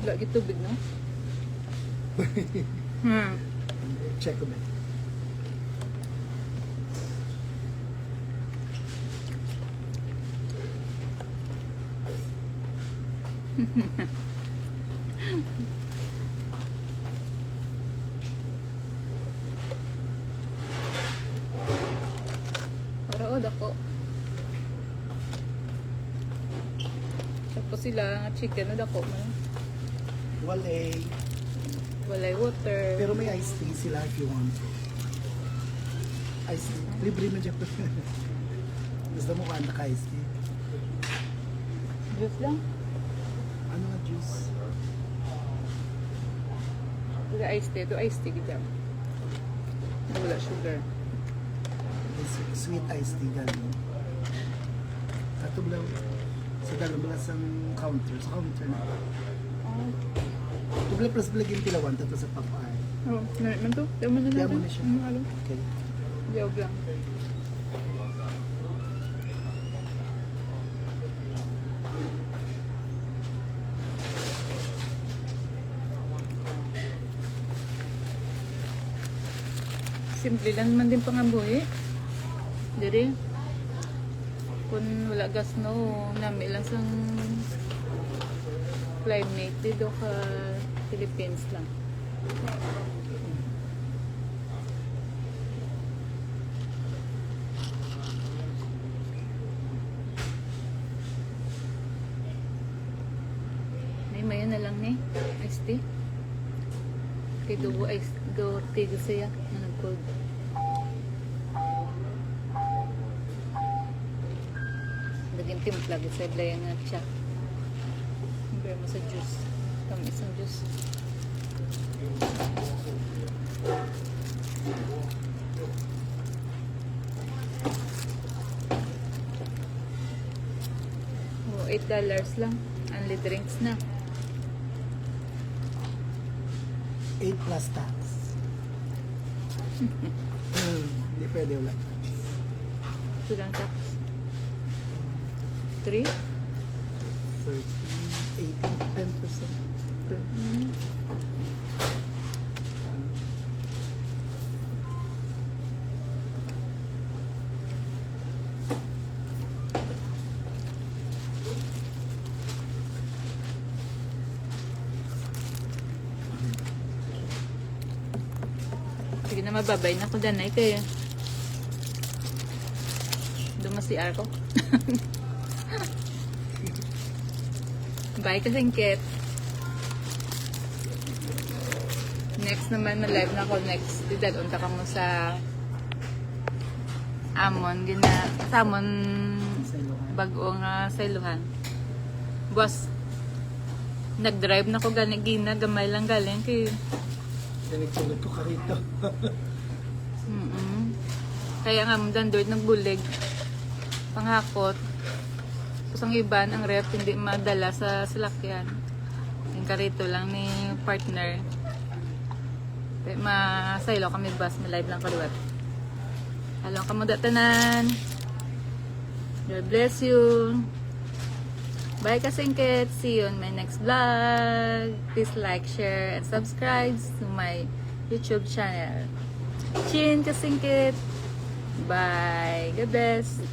Lagi tubig, no? Check ko ba? Para o, dako. Tapos sila, nga chicken na dako man. Walay. Walay water. Pero may iced tea sila if you want. Iced tea. Libre na dyan. Gusto mo kanta ka iced tea? Juice lang. Ano nga juice? Wala iced tea. Ito iced tea kita. Wala sugar. Sweet iced tea galing. Ato lang. Sa dalawa sa counter. Sa counter na. Tubla plus blagin tilawan tato sa papay. Oh, naman to. Daman na Diyan mo natin. na siya. Alam. Okay. Jawab lang. Simple lang naman din pangabuhi. Diri. Kung wala gas no, nami lang sang climate dito ka Philippines lang. May mayo na lang ni iced tea. Kay dugo ice do tigo siya na nag-cold. Lagyan timpla sa iblayan nga siya. Compare mo sa juice. Tamis ang juice. Oh, $8 lang. Only drinks na. 8 plus tax. Hindi pwede wala. Ito lang tax. 3? 13, 18, 10%. Hindi na mababay na ko danay kayo. Dumasi ko. Bye kasingkit. Next naman na live na ako next. Didalunta ka mo sa Amon. Samon bagong sa Iluhan. Boss, nag-drive na ko gina gamay lang galing kay Nagtulog ko ka rito. kaya nga dandod ng bulig panghakot tapos ang iban ang ref hindi madala sa salakyan yung karito lang ni partner kaya masaylo kami bus na live lang kaliwat halong kamudatanan God bless you. Bye kasingkit. See you on my next vlog. Please like, share, and subscribe to my YouTube channel. Chin kasingkit. Bye. God bless.